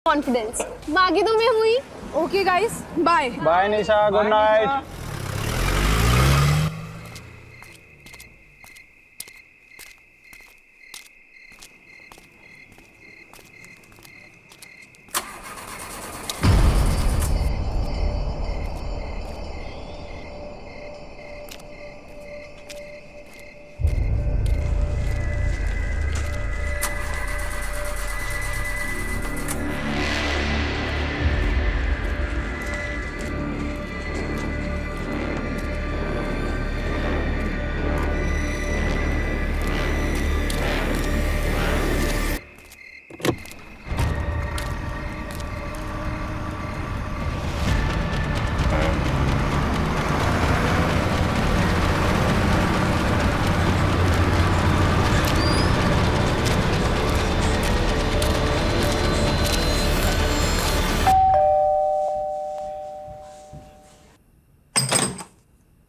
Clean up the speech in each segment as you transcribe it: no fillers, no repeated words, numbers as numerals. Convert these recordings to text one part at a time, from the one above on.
Confidence बाकी तो मैं हुई। ओके गाइस, बाय बाय निशा, गुड नाइट।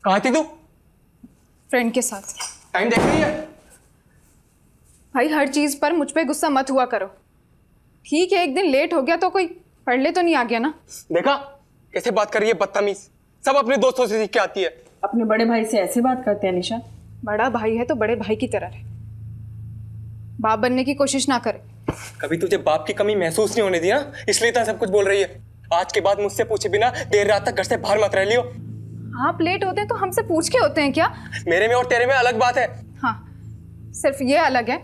कहाँ थी तू? फ्रेंड के साथ। टाइम देख रही है? भाई हर चीज पर मुझ पे गुस्सा मत हुआ करो। ठीक है, एक दिन लेट हो गया तो कोई पढ़ ले तो नहीं आ गया ना। देखा कैसे बात कर रही है, बदतमीज। सब अपने दोस्तों से सीख के आती है। अपने बड़े भाई से ऐसे बात करते हैं निशा? बड़ा भाई है तो बड़े भाई की तरह रहे, बाप बनने की कोशिश ना करे। कभी तुझे बाप की कमी महसूस नहीं होने दी ना, इसलिए तो सब कुछ बोल रही है। आज के बाद मुझसे पूछे बिना देर रात तक घर से बाहर मत रह लियो। आप लेट होते हैं तो हमसे पूछ के होते हैं क्या? मेरे में और तेरे में अलग बात है। हाँ, सिर्फ ये अलग है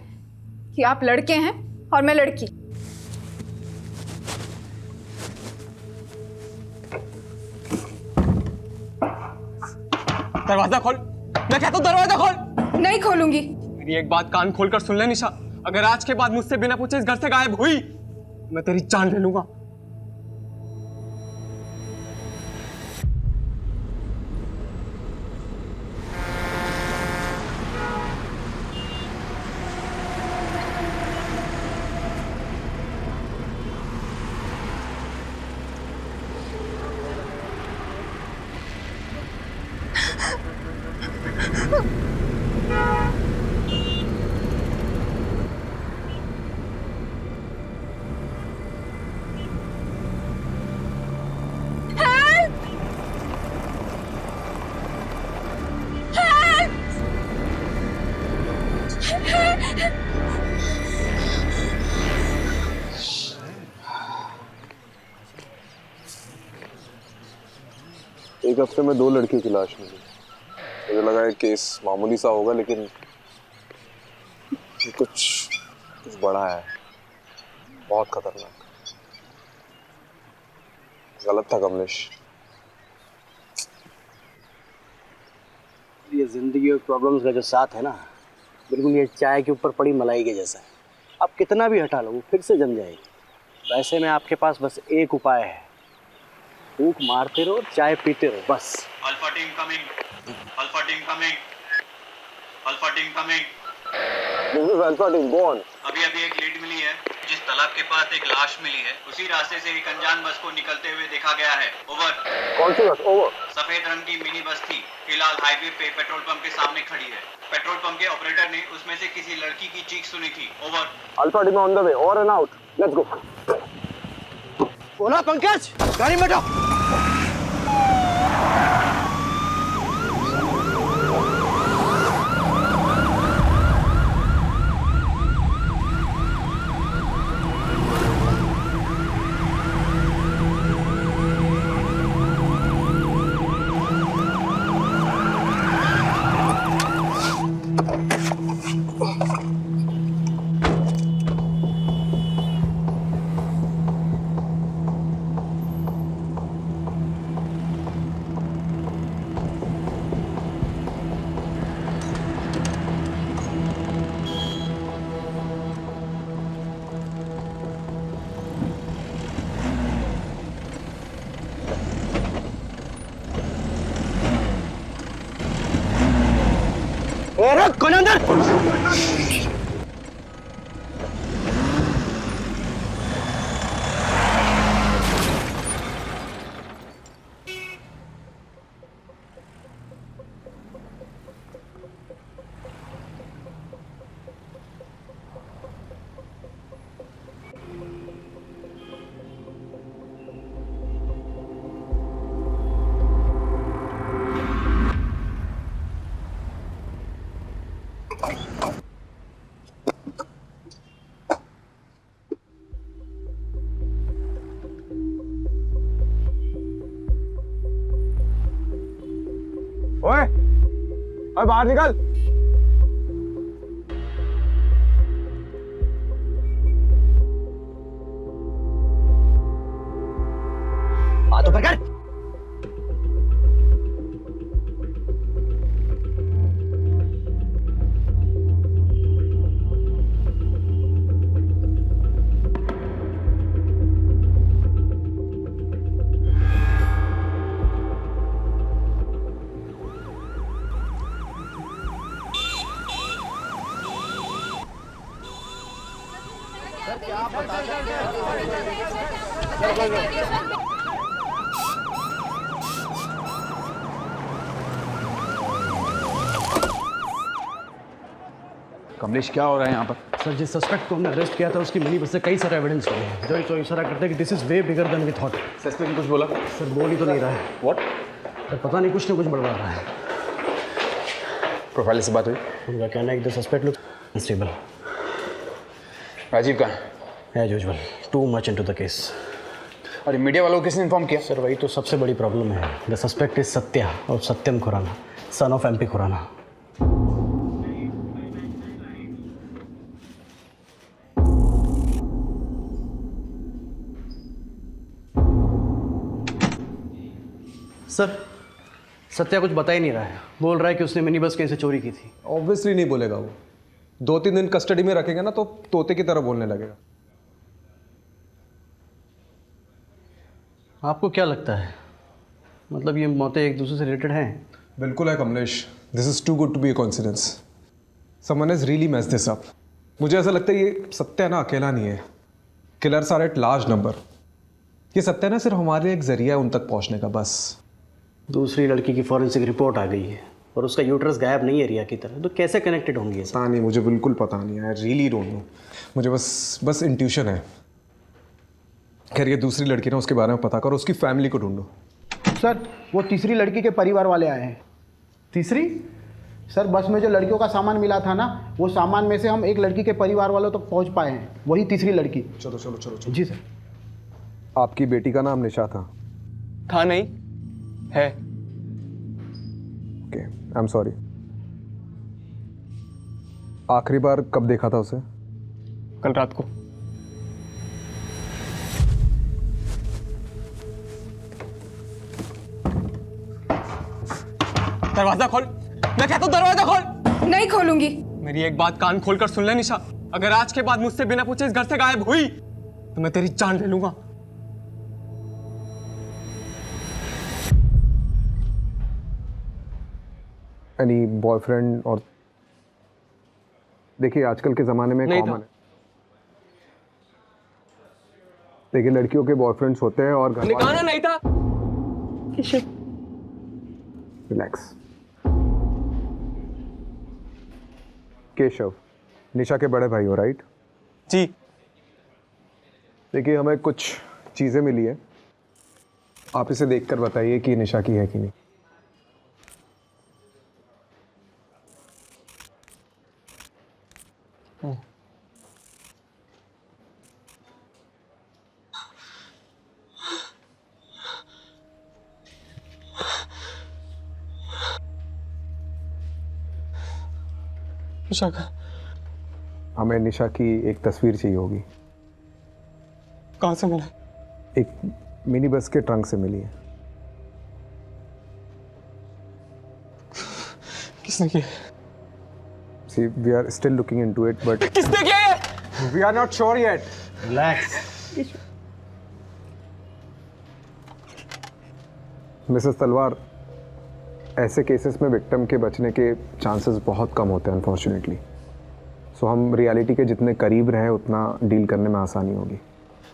कि आप लड़के हैं और मैं लड़की। दरवाजा खोल, मैं कहता हूँ दरवाजा खोल। नहीं खोलूंगी। मेरी एक बात कान खोलकर सुन ले निशा, अगर आज के बाद मुझसे बिना पूछे इस घर से गायब हुई मैं तेरी जान ले लूंगा। एक हफ्ते में 2 लड़कियों की लाश मिली। मुझे लगा है केस मामूली सा होगा, लेकिन कुछ बड़ा है, बहुत खतरनाक। गलत था कमलेश। ये जिंदगी और प्रॉब्लम्स का जो साथ है ना, बिल्कुल ये चाय के ऊपर पड़ी मलाई के जैसा है। आप कितना भी हटा लो वो फिर से जम जाएगी। वैसे में आपके पास बस एक उपाय है, फूंक मारते रहो, चाय पीते रहो, बस। Alpha team coming, alpha team coming, alpha team coming. This is alpha team, go on. अभी एक लीड मिली है, जिस तालाब के पास एक लाश मिली है, उसी रास्ते से एक अनजान बस को निकलते हुए देखा गया है। ओवर। कौन सी बस? ओवर। सफेद रंग की मिनी बस थी, फिलहाल हाईवे पे पेट्रोल पंप के सामने खड़ी है। पेट्रोल पंप के ऑपरेटर ने उसमें से किसी लड़की की चीख सुनी थी। Over. Alpha team on the way, over and out, let's go. बोला पंकज, गाड़ी में बैठो। कौन अंदर? ओए ओए बाहर निकल। हाथ ऊपर कर। कमलेश क्या हो रहा है यहाँ पर? सर जिस सस्पेक्ट को हमने अरेस्ट किया था उसकी मिनी बस से कई सारे एविडेंस मिले हैं जो तो इशारा करते हैं कि this is way bigger than we thought. Suspect ने कुछ बोला? सर बोल ही तो नहीं रहा है। व्हाट? सर पता नहीं कुछ ना कुछ बड़बड़ा रहा है। प्रोफाइल से बात हुई? उनका कहना है कि the suspect looks unstable. Rajiv कहाँ है? As usual too much into the case. और मीडिया वालों को किसने इन्फॉर्म किया? सर वही तो सबसे बड़ी प्रॉब्लम है। द सस्पेक्ट इज सत्या और Satyam Khurana, son of MP Khurana. Sir Satya कुछ बता ही नहीं रहा है। बोल रहा है कि उसने मिनी बस कहीं से चोरी की थी। ऑब्वियसली नहीं बोलेगा वो। 2-3 दिन कस्टडी में रखेंगे ना तो तोते की तरह बोलने लगेगा। आपको क्या लगता है, मतलब ये मौतें एक दूसरे से रिलेटेड हैं? बिल्कुल है Kamlesh. This is too good to be a coincidence. Someone has really messed this up. मुझे ऐसा लगता है ये सत्या ना अकेला नहीं है। Killers are at large number. ये सत्या ना सिर्फ हमारे लिए एक जरिया है उन तक पहुंचने का, बस। दूसरी लड़की की फॉरेंसिक रिपोर्ट आ गई है और उसका यूट्रस गायब नहीं है रिया की तरह, तो कैसे कनेक्टेड होंगी ये सब? पता नहीं, मुझे बिल्कुल पता नहीं। I really don't know. मुझे बस इंट्यूशन है। खैर ये दूसरी लड़की ना उसके बारे में पता करो, उसकी फैमिली को ढूंढो। सर वो तीसरी लड़की के परिवार वाले आए हैं। तीसरी? सर बस में जो लड़कियों का सामान मिला था ना, वो सामान में से हम एक लड़की के परिवार वालों तक पहुंच पाए हैं। वही तीसरी लड़की। चलो चलो चलो चलो। जी सर। आपकी बेटी का नाम निशा था? था नहीं है। Okay, I am sorry. आखिरी बार कब देखा था उसे? कल रात को। दरवाजा खोल, मैं कहता हूं दरवाजा खोल। नहीं खोलूंगी। मेरी एक बात कान खोलकर सुन ले निशा, अगर आज के बाद मुझसे बिना पूछे इस घर से गायब हुई तो मैं तेरी जान ले लूंगा। Any boyfriend? और देखिए आजकल के ज़माने में नहीं कॉमन है। देखिए लड़कियों के बॉयफ्रेंड्स होते हैं और घर निकालना नहीं था। रिलैक्स। केशव, निशा के बड़े भाई हो, राइट? जी। देखिए हमें कुछ चीज़ें मिली है, आप इसे देखकर बताइए कि निशा की है कि नहीं। निशा का? हमें निशा की एक तस्वीर चाहिए होगी। कहाँ से मिला? एक मिनी बस के ट्रंक से मिली है। किसने किया? See, we are still looking into it, but किसने किया ये? we are not sure yet. Relax. Mrs तलवार, ऐसे केसेस में विक्टिम के बचने के चांसेस बहुत कम होते हैं अनफॉर्चुनेटली। सो हम रियलिटी के जितने करीब रहें उतना डील करने में आसानी होगी।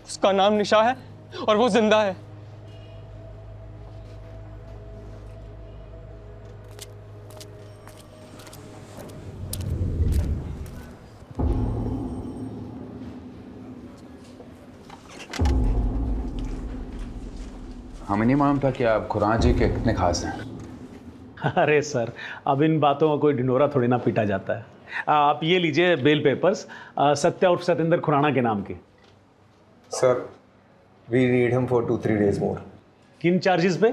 उसका नाम निशा है और वो जिंदा है। हमें नहीं मालूम था कि आप खुराना जी के कितने खास हैं। अरे सर, अब इन बातों का कोई ढिंढोरा थोड़ी ना पीटा जाता है। आप ये लीजिए बेल पेपर्स, सत्या उर्फ सतेंद्र खुराना के नाम के। Sir, we need him for 2-3 days more. किन चार्जेस पे?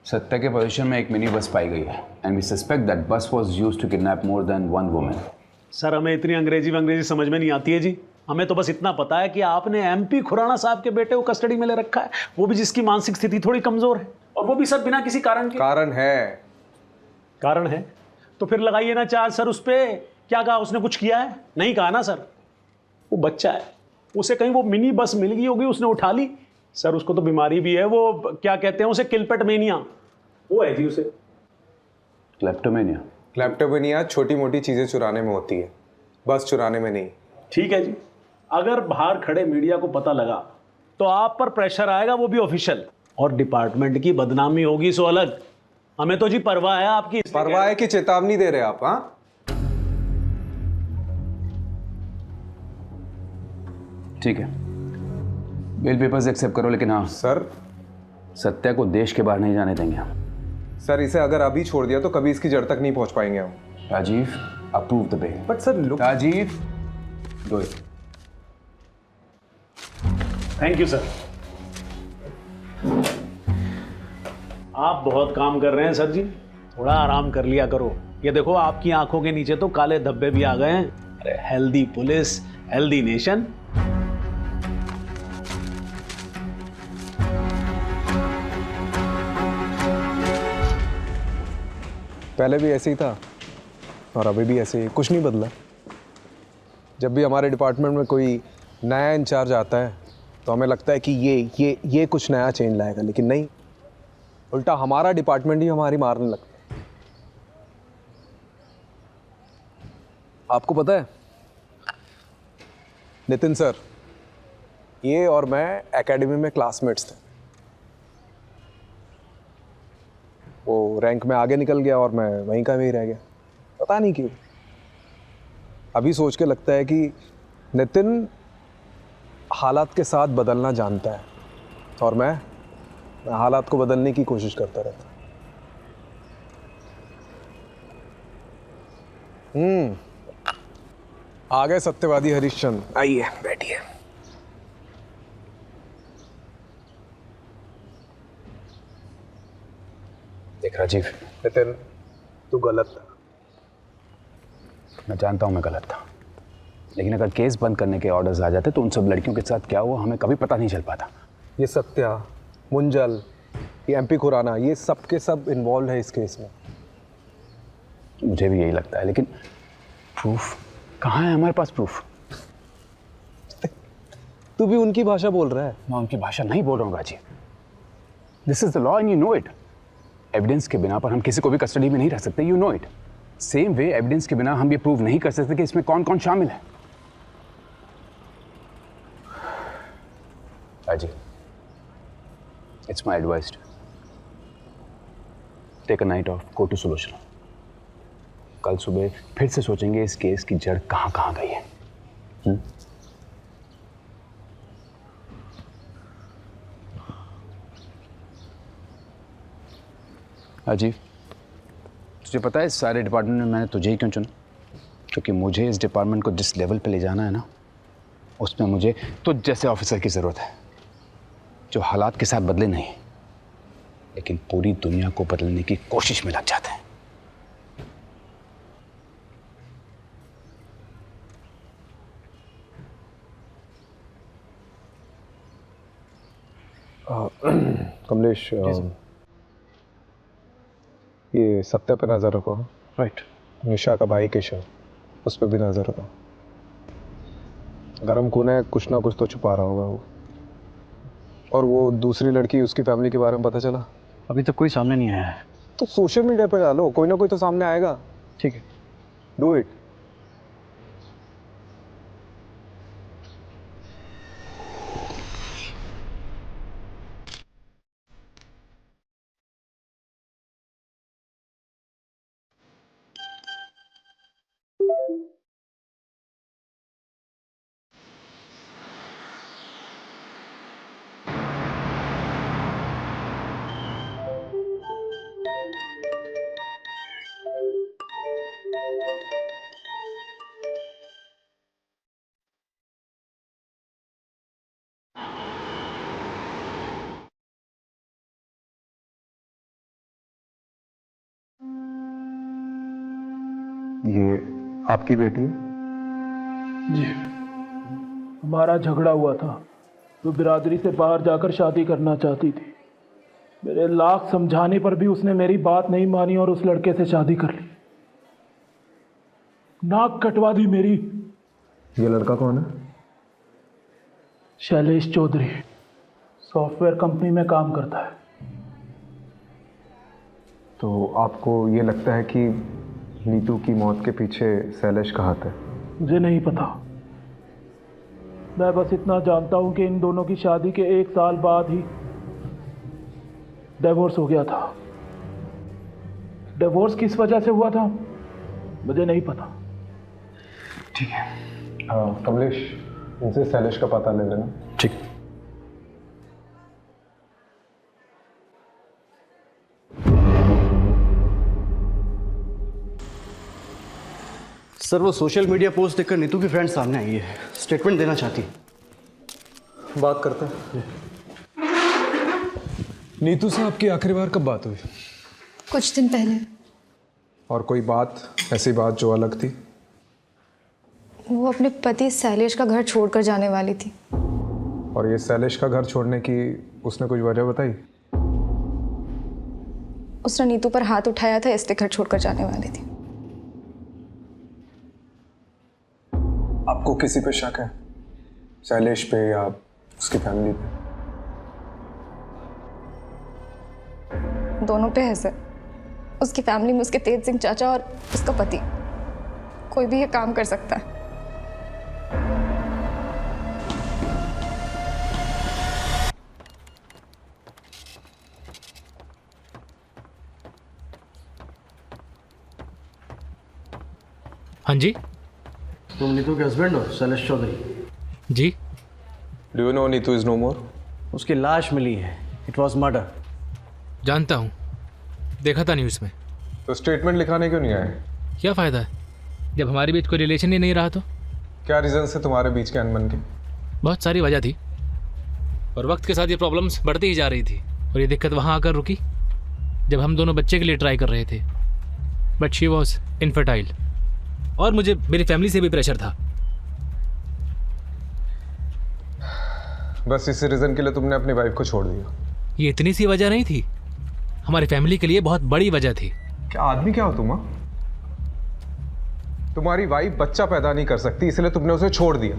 सत्या के पोजीशन में एक मिनी बस पाई गई है and we suspect that bus was used to kidnap more than one woman. Sir हमें इतनी अंग्रेजी समझ में नहीं आती है जी। हमें तो बस इतना पता है कि आपने एमपी खुराना साहब के बेटे को कस्टडी में ले रखा है, वो भी जिसकी मानसिक स्थिति थोड़ी कमजोर है, और वो भी सर बिना किसी कारण के। कारण है तो फिर लगाइए ना चार्ज सर उस पे। क्या कहा उसने, कुछ किया है? नहीं कहा ना सर। वो बच्चा है, उसे कहीं वो मिनी बस मिल गई होगी, उसने उठा ली। सर उसको तो बीमारी भी है, वो क्या कहते हैं उसे, किलपेट मेनिया, वो है जी उसे। क्लेप्टोमेनिया छोटी मोटी चीजें चुराने में होती है, बस चुराने में नहीं। ठीक है जी, अगर बाहर खड़े मीडिया को पता लगा तो आप पर प्रेशर आएगा, वो भी ऑफिशियल, और डिपार्टमेंट की बदनामी होगी सो अलग। हमें तो जी परवाह है आपकी। परवाह है कि चेतावनी दे रहे आप? हाँ, ठीक है, बेल पेपर्स एक्सेप्ट करो, लेकिन हाँ सर, सत्या को देश के बाहर नहीं जाने देंगे हम। सर इसे अगर अभी छोड़ दिया तो कभी इसकी जड़ तक नहीं पहुंच पाएंगे हम। Rajiv, approve the bail. But sir look, Rajiv, do it. Thank you sir. आप बहुत काम कर रहे हैं सर जी, थोड़ा आराम कर लिया करो। ये देखो आपकी आंखों के नीचे तो काले धब्बे भी आ गए हैं। अरे हेल्दी पुलिस, हेल्दी नेशन। पहले भी ऐसे ही था और अभी भी ऐसे ही, कुछ नहीं बदला। जब भी हमारे डिपार्टमेंट में कोई नया इंचार्ज आता है तो हमें लगता है कि ये कुछ नया चेंज लाएगा, लेकिन नहीं, उल्टा हमारा डिपार्टमेंट ही हमारी मारने लगता है। आपको पता है नितिन सर, ये और मैं एकेडमी में क्लासमेट्स थे। वो रैंक में आगे निकल गया और मैं वहीं का वहीं रह गया, पता नहीं क्यों। अभी सोच के लगता है कि नितिन हालात के साथ बदलना जानता है और मैं हालात को बदलने की कोशिश करता रहता। आ गए सत्यवादी हरिश्चंद्र, आइए बैठिए। देख राजीव, नितिन तू गलत था। मैं जानता हूँ मैं गलत था, लेकिन अगर केस बंद करने के ऑर्डर्स आ जाते तो उन सब लड़कियों के साथ क्या हुआ हमें कभी पता नहीं चल पाता। ये सत्या, मुंजल, ये एमपी खुराना, ये सब के सब इन्वॉल्व है इस केस में। मुझे भी यही लगता है, लेकिन प्रूफ कहाँ है? हमारे पास प्रूफ। तू भी उनकी भाषा बोल रहा है। मैं उनकी भाषा नहीं बोल रहा हूँ Rajiv. This is the law and you know it. Evidence के बिना पर हम किसी को भी कस्टडी में नहीं रख सकते, you know it. Same way evidence के बिना हम ये प्रूव नहीं कर सकते कि इसमें कौन कौन शामिल है। Rajiv, it's my advice, take a night off, go to solution. कल सुबह फिर से सोचेंगे इस केस की जड़ कहाँ कहाँ गई है। राजीव, तुझे पता है इस सारे डिपार्टमेंट में मैंने तुझे ही क्यों चुना? क्योंकि मुझे इस डिपार्टमेंट को जिस लेवल पे ले जाना है ना, उसमें मुझे तुझ जैसे ऑफिसर की ज़रूरत है, जो हालात के साथ बदले नहीं लेकिन पूरी दुनिया को बदलने की कोशिश में लग जाता है। कमलेश, ये सत्या पे नजर रखो। राइट। निशा का भाई केशव, उस पर भी नजर रखो। गरम खून है, कुछ ना कुछ तो छुपा रहा होगा वो। और वो दूसरी लड़की, उसकी फैमिली के बारे में पता चला? अभी तक कोई सामने नहीं आया है। तो सोशल मीडिया पे डालो, कोई ना कोई तो सामने आएगा। ठीक है, डू इट। ये आपकी बेटी है? जी, हमारा झगड़ा हुआ था। वो बिरादरी से बाहर जाकर शादी करना चाहती थी। मेरे लाख समझाने पर भी उसने मेरी बात नहीं मानी और उस लड़के से शादी कर ली। नाक कटवा दी मेरी। ये लड़का कौन है? शैलेश चौधरी, सॉफ्टवेयर कंपनी में काम करता है। तो आपको ये लगता है कि नीतू की मौत के पीछे शैलेश का हाथ है? मुझे नहीं पता। मैं बस इतना जानता हूं कि इन दोनों की शादी के 1 साल बाद ही डिवोर्स हो गया था। डिवोर्स किस वजह से हुआ था मुझे नहीं पता। ठीक है, कमलेश, इनसे शैलेश का पता ले लेना। ठीक। सर, वो सोशल मीडिया पोस्ट देखकर नीतू की फ्रेंड सामने आई है, स्टेटमेंट देना चाहती है। बात करते हैं। नीतू से आपकी आखिरी बार कब बात हुई? कुछ दिन पहले। और कोई बात, ऐसी बात जो अलग थी? वो अपने पति शैलेश का घर छोड़कर जाने वाली थी। और ये शैलेश का घर छोड़ने की उसने कुछ वजह बताई? उसने नीतू पर हाथ उठाया था, इसलिए घर छोड़कर जाने वाली थी। आपको किसी पे शक है? शैलेश पे या उसकी फैमिली पे? दोनों पे है सर। उसकी फैमिली में उसके तेज सिंह चाचा और उसका पति, कोई भी ये काम कर सकता है। हाँ जी। तुम नीतू के हस्बैंड हो, शैलेश चौधरी? जी। Do you know Neetu is no more? उसकी लाश मिली है। It was murder. जानता हूँ, देखा था न्यूज़ में। तो स्टेटमेंट लिखाने क्यों नहीं आए? क्या फ़ायदा है जब हमारे बीच कोई रिलेशन ही नहीं रहा तो? क्या रीज़न से तुम्हारे बीच के अनबन के? बहुत सारी वजह थी और वक्त के साथ ये प्रॉब्लम्स बढ़ती ही जा रही थी और ये दिक्कत वहाँ आकर रुकी जब हम दोनों बच्चे के लिए ट्राई कर रहे थे। बट शी वॉज इनफर्टाइल और मुझे मेरी फैमिली से भी प्रेशर था। बस इसी रीज़न के लिए तुमने अपनी वाइफ को छोड़ दिया? ये इतनी सी वजह नहीं थी, हमारी फैमिली के लिए बहुत बड़ी वजह थी। क्या आदमी क्या हो तुम? तुम्हारी वाइफ बच्चा पैदा नहीं कर सकती इसलिए तुमने उसे छोड़ दिया।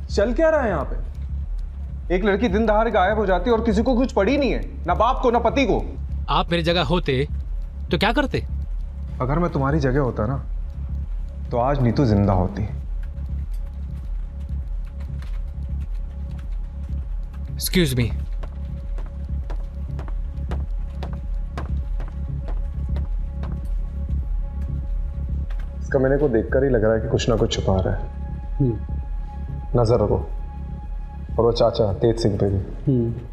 चल क्या रहा है यहाँ पे? एक लड़की दिन दहाड़े गायब हो जाती है और किसी को कुछ पड़ी नहीं है, ना बाप को ना पति को। आप मेरी जगह होते तो क्या करते? अगर मैं तुम्हारी जगह होता ना तो आज नीतू जिंदा होती। Excuse me. इसका मैंने को देखकर ही लग रहा है कि कुछ ना कुछ छुपा रहा है। नजर रखो। और वो चाचा तेज सिंह पे भी।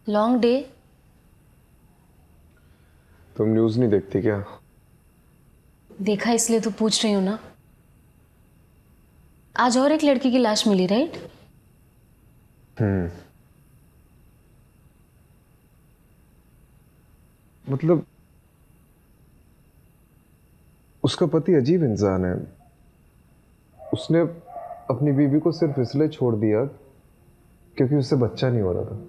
Long day. तुम न्यूज़ नहीं देखती क्या? देखा इसलिए तो पूछ रही हूँ ना। आज और एक लड़की की लाश मिली, राइट? मतलब उसका पति अजीब इंसान है। उसने अपनी बीवी को सिर्फ इसलिए छोड़ दिया क्योंकि उससे बच्चा नहीं हो रहा था।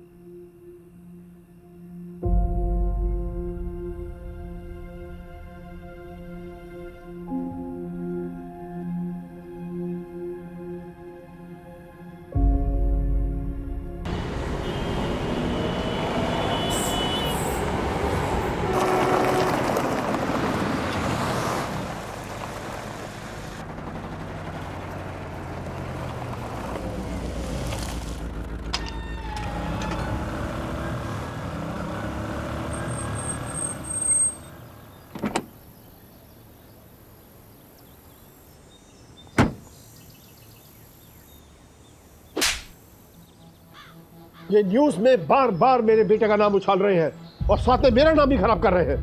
ये न्यूज में बार बार मेरे बेटे का नाम उछाल रहे हैं और साथ में मेरा नाम भी खराब कर रहे हैं।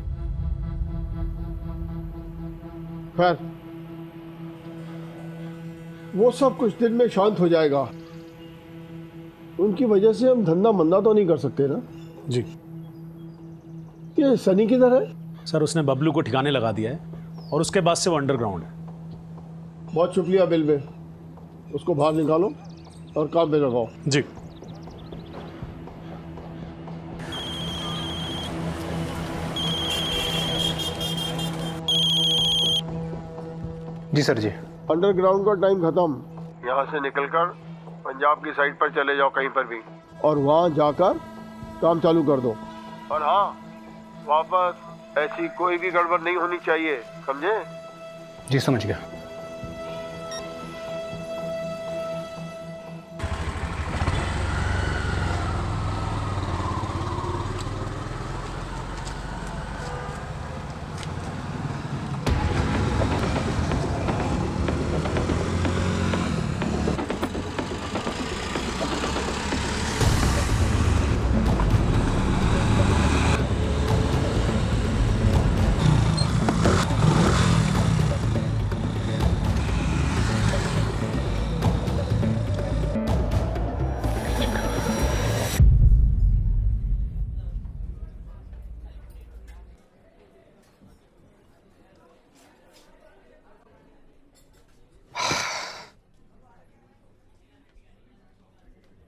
खैर, वो सब कुछ दिन में शांत हो जाएगा। उनकी वजह से हम धंधा मंदा तो नहीं कर सकते ना? जी। ये सनी किधर है? सर उसने बबलू को ठिकाने लगा दिया है और उसके बाद से वो अंडरग्राउंड है। बहुत शुक्रिया बिल में, उसको बाहर निकालो और काम पे लगाओ। जी। जी सर जी। अंडरग्राउंड का टाइम खत्म, यहाँ से निकलकर पंजाब की साइड पर चले जाओ कहीं पर भी, और वहाँ जाकर काम चालू कर दो। और हाँ, वापस ऐसी कोई भी गड़बड़ नहीं होनी चाहिए, समझे? जी समझ गया।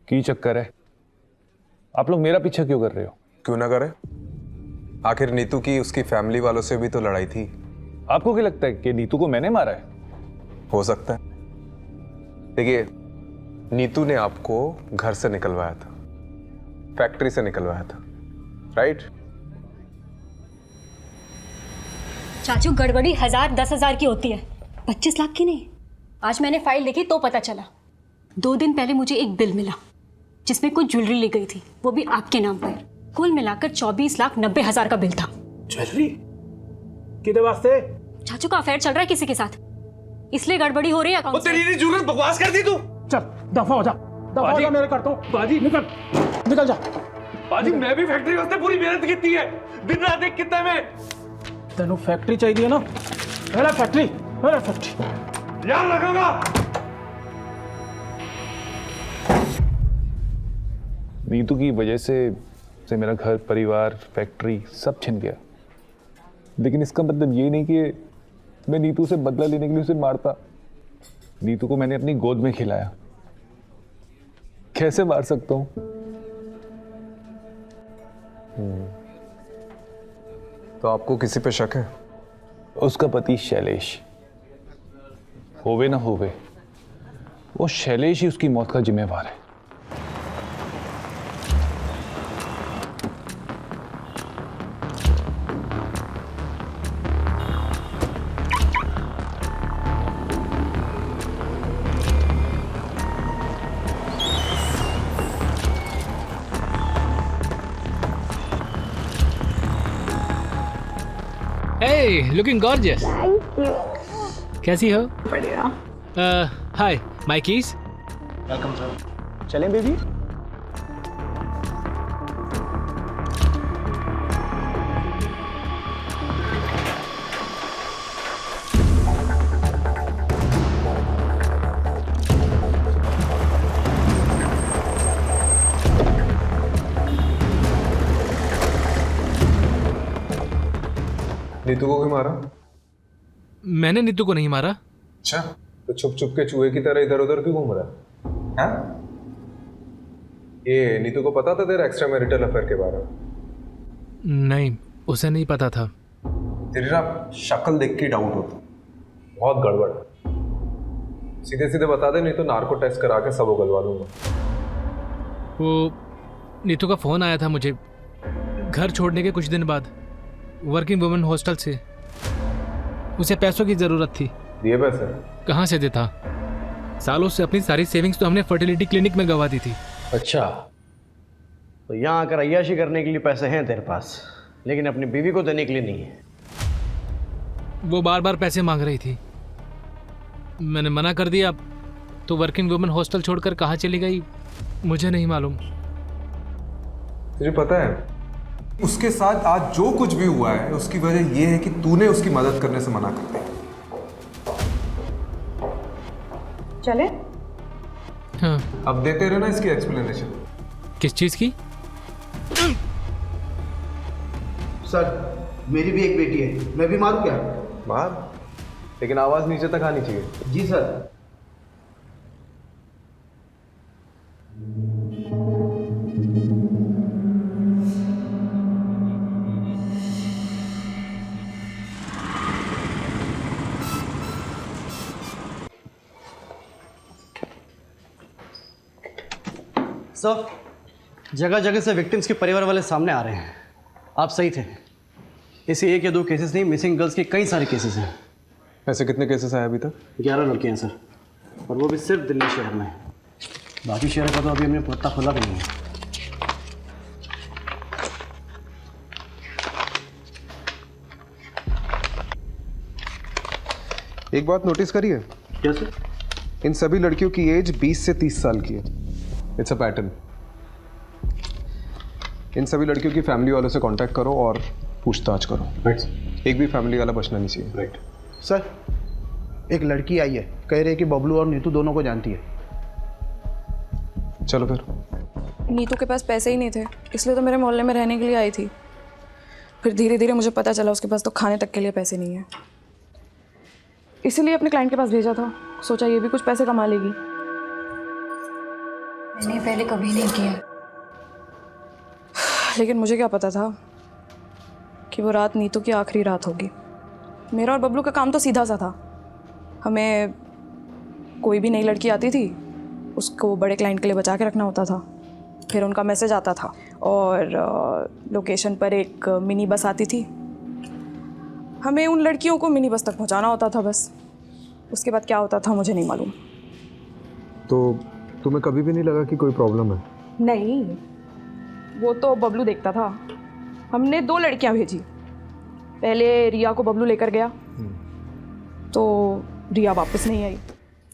की चक्कर है? आप लोग मेरा पीछा क्यों कर रहे हो? क्यों ना करे, आखिर नीतू की उसकी फैमिली वालों से भी तो लड़ाई थी। आपको क्या लगता है कि नीतू को मैंने मारा है? हो सकता है। देखिए, नीतू ने आपको घर से निकलवाया था, फैक्ट्री से निकलवाया था, राइट? चाचू गड़बड़ी 1000 10,000 की होती है, 25 लाख की नहीं। आज मैंने फाइल देखी तो पता चला। 2 दिन पहले मुझे एक बिल मिला जिसमें कुछ ज्वेलरी ली गई थी, वो भी आपके नाम पर। कुल मिलाकर 24,90,000 का बिल था। ज्वेलरी किधर वास्ते? चाचू का अफेयर चल रहा है किसी के साथ, इसलिए गड़बड़ी हो रही है अकाउंट। तेरी जरूरत बकवास कर दी तू। चल दफा हो जा, दफा हो जा, मेरे करता हूँ। बाजी निकल जा। बाजी मैं भी फैक्ट्री वास्ते पूरी मेहनत की है, दिन रात एक कितने में। तेनू फैक्ट्री चाहिए ना? मेरा फैक्ट्री याद रखूंगा। नीतू की वजह से मेरा घर, परिवार, फैक्ट्री सब छिन गया। लेकिन इसका मतलब ये नहीं कि मैं नीतू से बदला लेने के लिए उसे मारता। नीतू को मैंने अपनी गोद में खिलाया, कैसे मार सकता हूं? तो आपको किसी पे शक है? उसका पति शैलेश, होवे ना होवे, वो शैलेश ही उसकी मौत का जिम्मेवार है। Hey, looking gorgeous. Thank you. कैसी हो? बढ़िया। Hi, my keys. Welcome sir. चलें बेबी? नीतू को क्यों मारा? मैंने नीतू को नहीं मारा। अच्छा, तो छुप छुप के चूहे की तरह इधर उधर क्यों घूम रहा है? ये नीतू को पता था तेरा एक्स्ट्रा मैरिटल अफेयर के बारे में? नहीं, उसे नहीं पता था। तेरी ना शक्ल देख के डाउट होता, बहुत गड़बड़। सीधे सीधे बता दे, नहीं तो नार्को टेस्ट करा के सब उगलवा दूंगा। वो नीतू का फोन आया था मुझे घर छोड़ने के कुछ दिन बाद, वर्किंग वुमेन हॉस्टल से। उसे पैसों की ज़रूरत थी। दिए पैसे? कहाँ से देता? सालों से अपनी सारी सेविंग्स तो हमने फर्टिलिटी क्लिनिक में गंवा दी थी। अच्छा, तो यहाँ आकर अय्याशी करने के लिए पैसे हैं तेरे पास, लेकिन अपनी बीवी को देने के लिए नहीं है। वो बार बार पैसे मांग रही थी, मैंने मना कर दिया। तो वर्किंग वुमेन हॉस्टल छोड़कर कहाँ चली गई मुझे नहीं मालूम। तुझे पता है उसके साथ आज जो कुछ भी हुआ है उसकी वजह यह है कि तूने उसकी मदद करने से मना कर दिया। चले? हाँ। अब देते रहना इसकी एक्सप्लेनेशन। किस चीज़ की? सर मेरी भी एक बेटी है, मैं भी मारूं क्या? मार, लेकिन आवाज नीचे तक आनी चाहिए। जी सर। सर, जगह जगह से विक्टिम्स के परिवार वाले सामने आ रहे हैं। आप सही थे, इसे 1 या 2 केसेस नहीं, मिसिंग गर्ल्स के कई सारे केसेस हैं। ऐसे कितने केसेस आए अभी तक? 11 लड़कियां हैं सर, और वो भी सिर्फ दिल्ली शहर में। बाकी शहर का तो अभी हमने पत्ता खुला भी नहीं है। एक बात नोटिस करी है? क्या सर? इन सभी लड़कियों की एज 20 से 30 साल की है। It's a pattern. इन सभी लड़कियों की फैमिली वालों से कांटेक्ट करो और पूछताछ करो। एक भी फैमिली वाला बचना नहीं चाहिए। राइट। सर एक लड़की आई है, कह रही है कि बबलू और नीतू दोनों को जानती है। चलो फिर। नीतू के पास पैसे ही नहीं थे, इसलिए तो मेरे मोहल्ले में रहने के लिए आई थी। फिर धीरे धीरे मुझे पता चला उसके पास तो खाने तक के लिए पैसे नहीं है, इसीलिए अपने क्लाइंट के पास भेजा था। सोचा ये भी कुछ पैसे कमा लेगी। मैंने पहले कभी नहीं किया, लेकिन मुझे क्या पता था कि वो रात नीतू की आखिरी रात होगी। मेरा और बबलू का काम तो सीधा सा था। हमें कोई भी नई लड़की आती थी उसको बड़े क्लाइंट के लिए बचा के रखना होता था। फिर उनका मैसेज आता था और लोकेशन पर एक मिनी बस आती थी। हमें उन लड़कियों को मिनी बस तक पहुंचाना होता था बस। उसके बाद क्या होता था मुझे नहीं मालूम। तो तुम्हें कभी भी नहीं लगा कि कोई प्रॉब्लम है? नहीं, वो तो बबलू देखता था। हमने 2 लड़कियां भेजी। पहले रिया को बबलू लेकर गया, तो रिया वापस नहीं आई।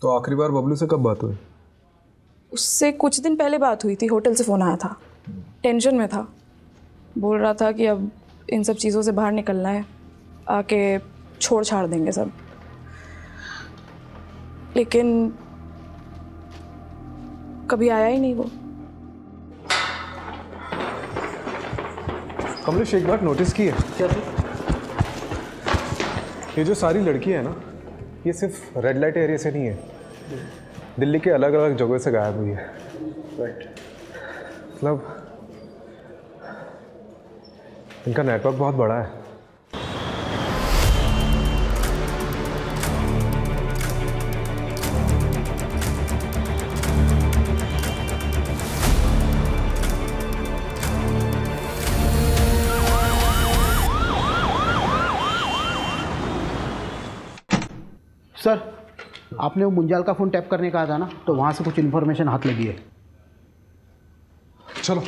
तो आखिरी बार बबलू से कब बात हुई? उससे कुछ दिन पहले बात हुई थी। होटल से फ़ोन आया था, टेंशन में था। बोल रहा था कि अब इन सब चीज़ों से बाहर निकलना है, आके छोड़ छाड़ देंगे सब। लेकिन कभी आया ही नहीं वो। कमलेश एक बात नोटिस की है? क्या? ये जो सारी लड़कियां हैं ना, ये सिर्फ रेड लाइट एरिया से नहीं है, दिल्ली के अलग अलग जगहों से गायब हुई है। राइट। मतलब इनका नेटवर्क बहुत बड़ा है। सर आपने वो मुंजाल का फ़ोन टैप करने कहा था ना, तो वहाँ से कुछ इन्फॉर्मेशन हाथ लगी है। चलो।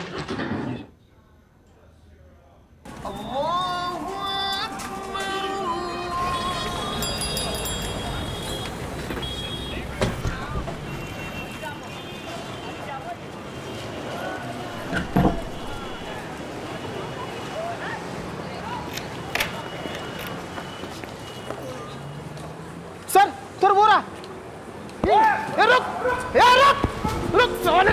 सर वो रहा। रुक साले।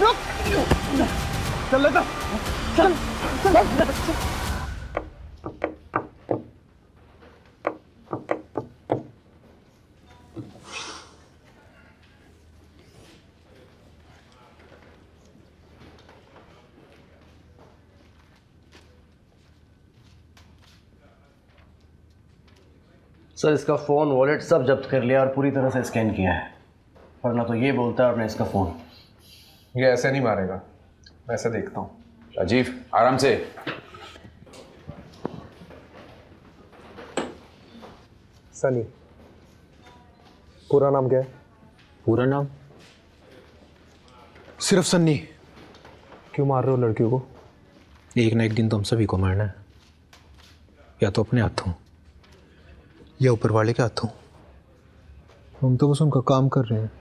रुक चल चल चल। सर इसका फ़ोन, वॉलेट सब जब्त कर लिया और पूरी तरह से स्कैन किया है, वरना तो ये बोलता है और ना इसका फ़ोन। ये ऐसे नहीं मारेगा, मैं ऐसे देखता हूँ। राजीव आराम से। सनी। पूरा नाम क्या है? पूरा नाम? सिर्फ सन्नी। क्यों मार रहे हो लड़कियों को? एक ना एक दिन तो हम सभी को मारना है, या तो अपने हाथों या ऊपर वाले के हाथों। हम तो बस उनका काम कर रहे हैं।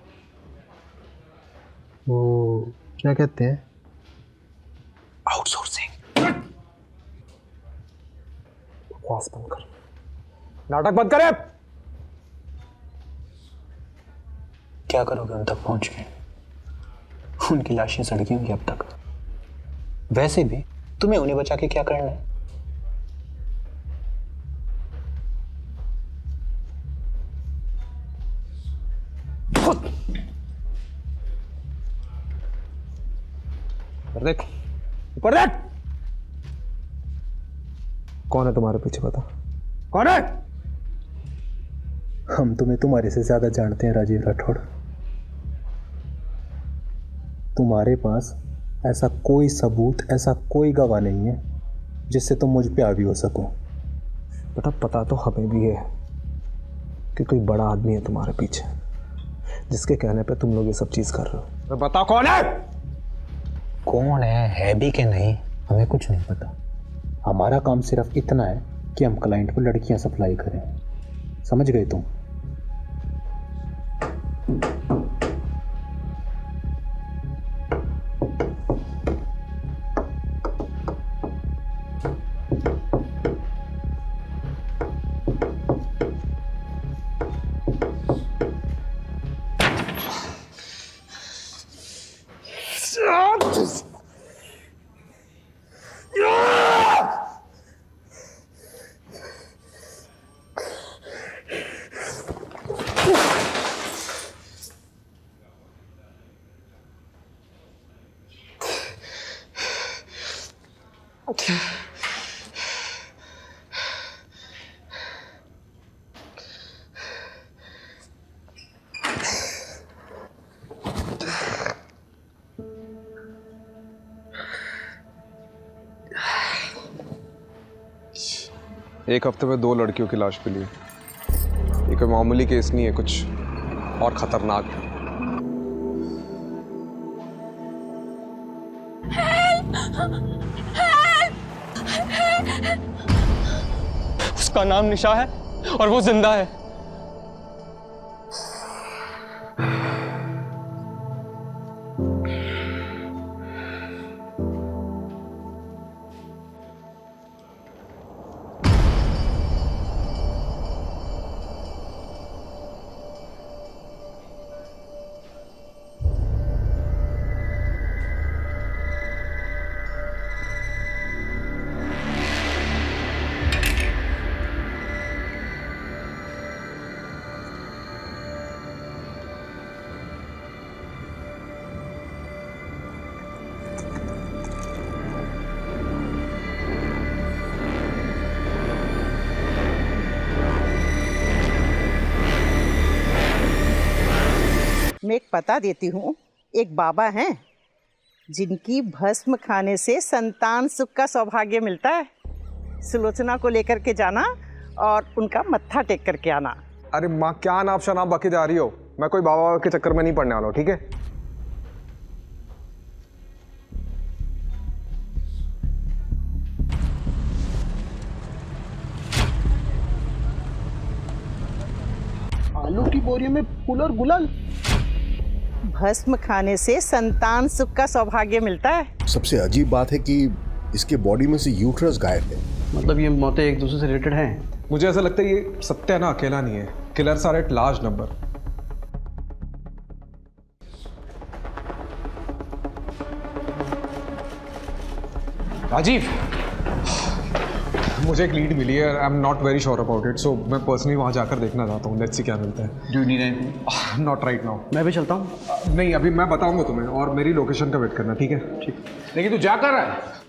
वो क्या कहते हैं? आउटसोर्सिंग। बकवास बंद कर, नाटक बंद करे। क्या करोगे उन तक पहुंच के? उनकी लाशें सड़की होंगी अब तक। वैसे भी तुम्हें उन्हें बचा के क्या करना है? देख, ऊपर देख। कौन है तुम्हारे पीछे, बता कौन है? हम तुम्हें तुम्हारे से ज्यादा जानते हैं राजीव राठौड़। तुम्हारे पास ऐसा कोई सबूत, ऐसा कोई गवाह नहीं है जिससे तुम मुझ पे हावी हो सको। बेटा पता तो हमें भी है कि कोई बड़ा आदमी है तुम्हारे पीछे, जिसके कहने पे तुम लोग ये सब चीज कर रहे हो। तो बता कौन है? कौन है भी कि नहीं, हमें कुछ नहीं पता। हमारा काम सिर्फ इतना है कि हम क्लाइंट को लड़कियां सप्लाई करें। समझ गए तुम? एक हफ्ते में 2 लड़कियों की लाश मिली। ये कोई मामूली केस नहीं है, कुछ और खतरनाक है। उसका नाम निशा है और वो जिंदा है। मैं एक पता देती हूँ। एक बाबा हैं जिनकी भस्म खाने से संतान सुख का सौभाग्य मिलता है। सुलोचना को लेकर के जाना और उनका मत्था टेक करके आना। अरे माँ, क्या नाप शनाप बके जा रही हो? मैं कोई बाबा के चक्कर में नहीं पड़ने वाला हूँ, ठीक है? आलू की बोरी में फूल और गुलाल। भस्म खाने से संतान सुख का सौभाग्य मिलता है। सबसे अजीब बात है कि इसके बॉडी में से यूट्रस गायब है। मतलब ये मौतें एक दूसरे से रिलेटेड हैं? मुझे ऐसा लगता है ये सत्या ना अकेला नहीं है। Killers are at large number. Rajiv, मुझे एक लीड मिली है। I am not very sure about it, so मैं पर्सनली वहाँ जाकर देखना चाहता हूँ। लेट्स सी क्या मिलता है। Do you need anything? Not right now. मैं भी चलता हूँ। नहीं, अभी मैं बताऊंगा तुम्हें, और मेरी लोकेशन का वेट करना, ठीक है? ठीक। लेकिन तू क्या कर रहा है?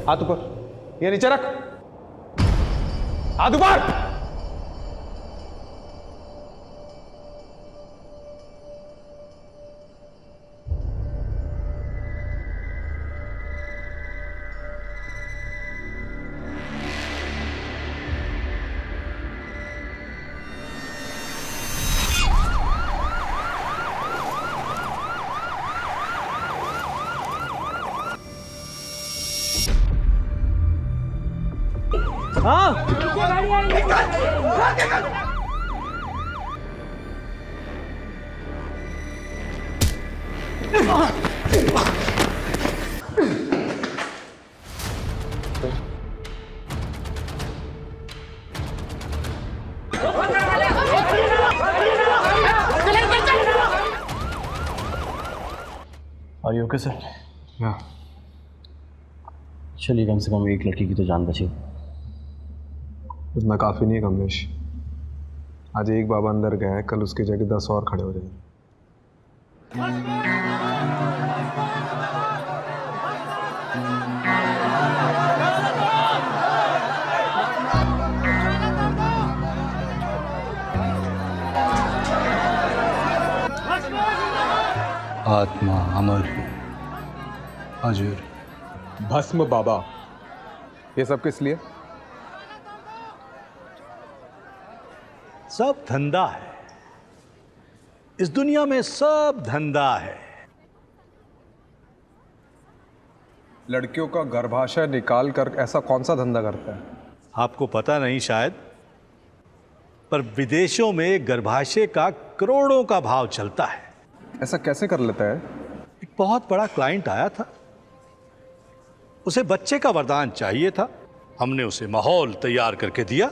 हाथ ऊपर, ये नीचे रख, हाथ ऊपर। Are you okay sir? हाँ। चलिए, कम से कम एक लड़की की तो जान बची। इतना काफ़ी नहीं है कमलेश। आज एक बाबा अंदर गया है, कल उसकी जगह 10 और खड़े हो जाएंगे। आत्मा अमर, अजर, भस्म बाबा, ये सब किस लिए? सब धंधा है। इस दुनिया में सब धंधा है। लड़कियों का गर्भाशय निकाल कर ऐसा कौन सा धंधा करता है? आपको पता नहीं शायद, पर विदेशों में गर्भाशय का करोड़ों का भाव चलता है। ऐसा कैसे कर लेता है? एक बहुत बड़ा क्लाइंट आया था, उसे बच्चे का वरदान चाहिए था। हमने उसे माहौल तैयार करके दिया।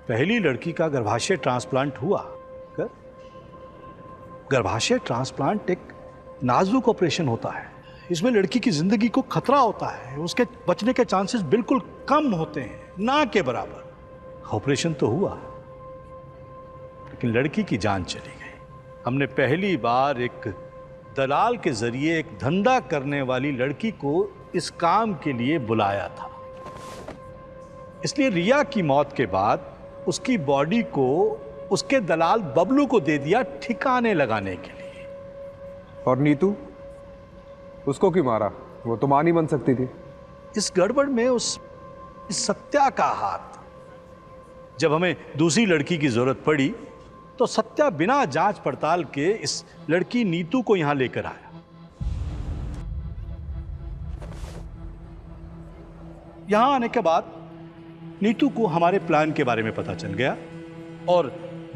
पहली लड़की का गर्भाशय ट्रांसप्लांट हुआ। गर्भाशय ट्रांसप्लांट एक नाजुक ऑपरेशन होता है। इसमें लड़की की जिंदगी को खतरा होता है। उसके बचने के चांसेस बिल्कुल कम होते हैं, ना के बराबर। ऑपरेशन तो हुआ, लेकिन लड़की की जान चली गई। हमने पहली बार एक दलाल के जरिए एक धंधा करने वाली लड़की को इस काम के लिए बुलाया था। इसलिए रिया की मौत के बाद उसकी बॉडी को उसके दलाल बबलू को दे दिया ठिकाने लगाने के लिए। और नीतू, उसको क्यों मारा? वो तो मां नहीं बन सकती थी। इस गड़बड़ में इस सत्या का हाथ। जब हमें दूसरी लड़की की जरूरत पड़ी तो सत्या बिना जांच पड़ताल के इस लड़की नीतू को यहां लेकर आया। यहां आने के बाद नीतू को हमारे प्लान के बारे में पता चल गया और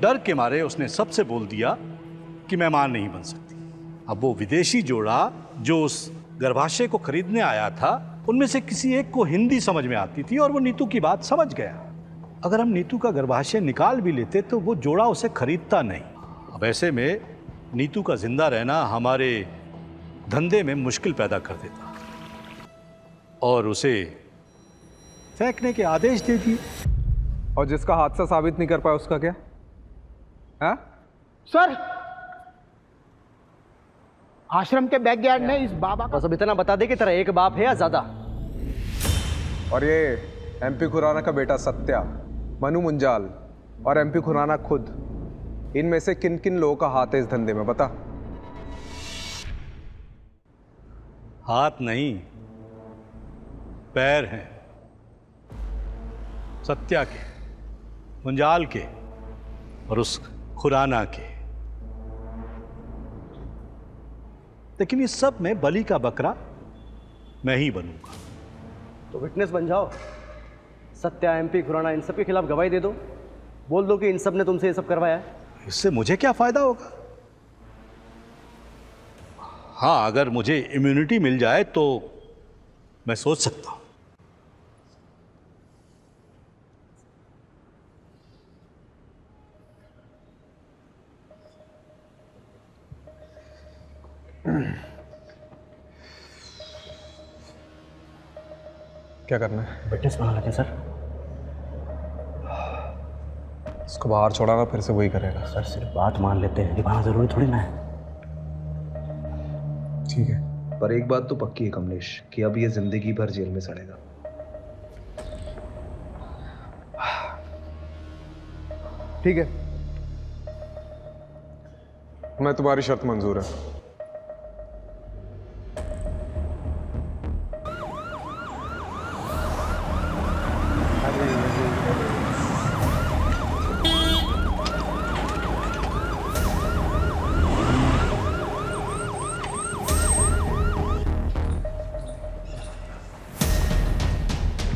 डर के मारे उसने सबसे बोल दिया कि मैं मां नहीं बन सकती। अब वो विदेशी जोड़ा जो उस गर्भाशय को खरीदने आया था, उनमें से किसी एक को हिंदी समझ में आती थी और वो नीतू की बात समझ गया। अगर हम नीतू का गर्भाशय निकाल भी लेते तो वो जोड़ा उसे खरीदता नहीं। अब ऐसे में नीतू का जिंदा रहना हमारे धंधे में मुश्किल पैदा कर देता और उसे फेंकने के आदेश दे दिए। और जिसका हादसा साबित नहीं कर पाया उसका क्या? हाँ? सर, आश्रम के बैकयार्ड में इस बाबा का बस अब इतना बता दे कि तेरा एक बाप है या ज्यादा। और ये एमपी खुराना का बेटा सत्या, मनु मुंजाल और एमपी खुराना खुद, इनमें से किन किन लोगों का हाथ है इस धंधे में बता। हाथ नहीं, पैर हैं सत्या के, मुंजाल के और उस खुराना के। लेकिन इस सब में बलि का बकरा मैं ही बनूंगा। तो विटनेस बन जाओ, सत्या, एमपी खुराना, इन सब के खिलाफ गवाही दे दो। बोल दो कि इन सब ने तुमसे ये सब करवाया है। इससे मुझे क्या फायदा होगा? हाँ, अगर मुझे इम्यूनिटी मिल जाए तो मैं सोच सकता हूं। क्या करना है? विटनेस बना लेते हैं सर। इसको बाहर छोड़ाना, फिर से वही करेगा। सर सिर्फ बात मान लेते हैं, निभाना जरूरी थोड़ी ना है। ठीक है, पर एक बात तो पक्की है कमलेश कि अब ये जिंदगी भर जेल में सड़ेगा। ठीक है, मैं तुम्हारी शर्त मंजूर है।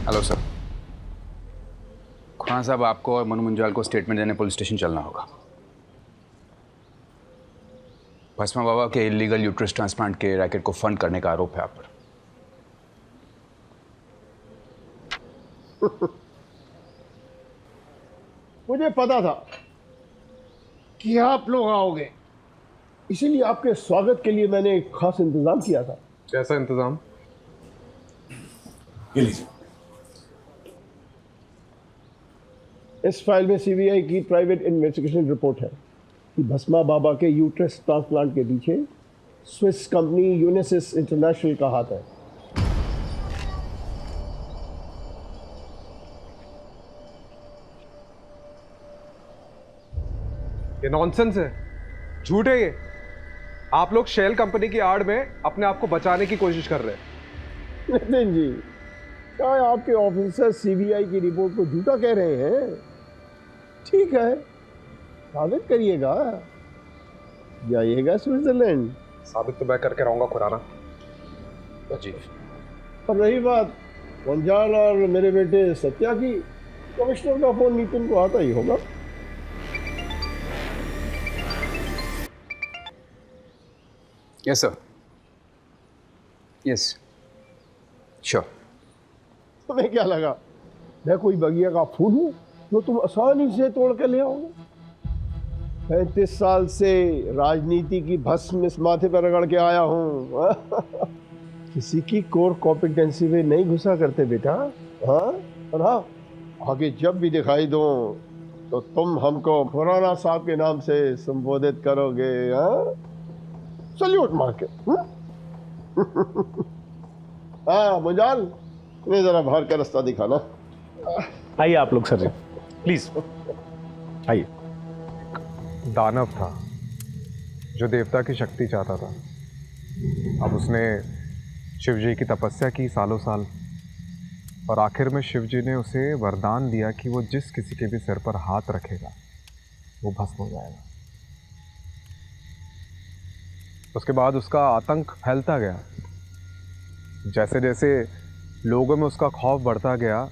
Hello sir. खुराना साहब, आपको और मनु मुंजाल को स्टेटमेंट देने पुलिस स्टेशन चलना होगा। भस्मा बाबा के इलीगल यूट्रस ट्रांसप्लांट के रैकेट को फंड करने का आरोप है आप पर। मुझे पता था कि आप लोग आओगे, इसीलिए आपके स्वागत के लिए मैंने एक खास इंतजाम किया था। कैसा इंतजाम? इस फाइल में सीबीआई की प्राइवेट इन्वेस्टिगेशन रिपोर्ट है कि भस्मा बाबा के यूट्रस ट्रांसप्लांट के पीछे स्विस कंपनी यूनिसिस इंटरनेशनल का हाथ है। ये नॉनसेंस है, झूठ है ये। आप लोग शेल कंपनी की आड़ में अपने आप को बचाने की कोशिश कर रहे हैं। नितिन जी, क्या आपके ऑफिसर सीबीआई की रिपोर्ट को झूठा कह रहे हैं? ठीक है, साबित करिएगा, जाइएगा स्विट्जरलैंड। साबित तो मैं करके रहूंगा खुराना जी। और रही बात मुंजाल और मेरे बेटे सत्या की, कमिश्नर का फोन नितिन को आता ही होगा। Yes sir, yes sure. तुम्हें क्या लगा मैं कोई बगिया का फूल हूं जो तुम आसानी से तोड़ के ले आओगे? 35 साल से राजनीति की भस्म इस माथे पर रगड़ के आया हूं। किसी की कोर कॉम्पिटेंसी में नहीं घुसा करते बेटा। हाँ, और हाँ, आगे जब भी दिखाई दो तो तुम हमको खुराना साहब के नाम से संबोधित करोगे। हाँ, सल्यूट मार के। हाँ मुंजाल, इन्हें जरा बाहर का रास्ता दिखाना। आइए आप लोग सर जी, प्लीज आइए। दानव था जो देवता की शक्ति चाहता था। अब उसने शिव जी की तपस्या की सालों साल, और आखिर में शिव जी ने उसे वरदान दिया कि वो जिस किसी के भी सिर पर हाथ रखेगा वो भस्म हो जाएगा। उसके बाद उसका आतंक फैलता गया। जैसे जैसे लोगों में उसका खौफ बढ़ता गया,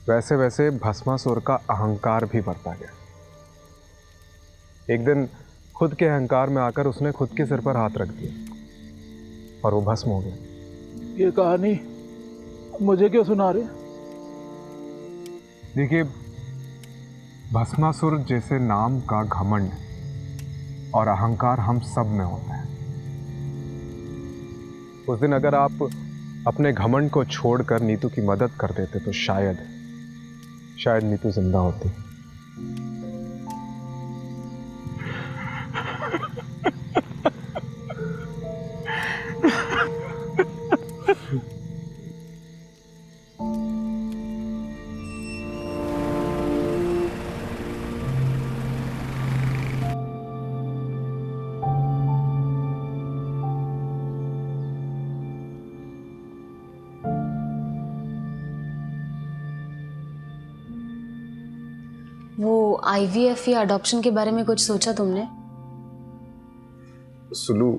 वैसे वैसे भस्मासुर का अहंकार भी बढ़ता गया। एक दिन खुद के अहंकार में आकर उसने खुद के सिर पर हाथ रख दिया और वो भस्म हो गया। ये कहानी मुझे क्यों सुना रहे? देखिए, भस्मासुर जैसे नाम का घमंड और अहंकार हम सब में होता है। उस दिन अगर आप अपने घमंड को छोड़कर नीतू की मदद कर देते तो शायद नीतू जिंदा होती। IVF या अडॉप्शन के बारे में कुछ सोचा तुमने? सुलू,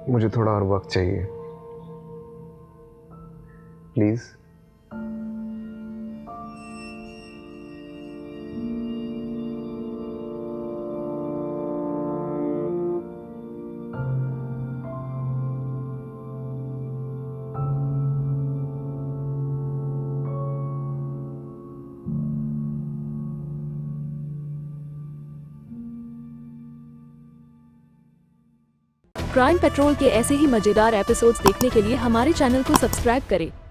मुझे थोड़ा और वक्त चाहिए, प्लीज। क्राइम पेट्रोल के ऐसे ही मजेदार एपिसोड्स देखने के लिए हमारे चैनल को सब्सक्राइब करें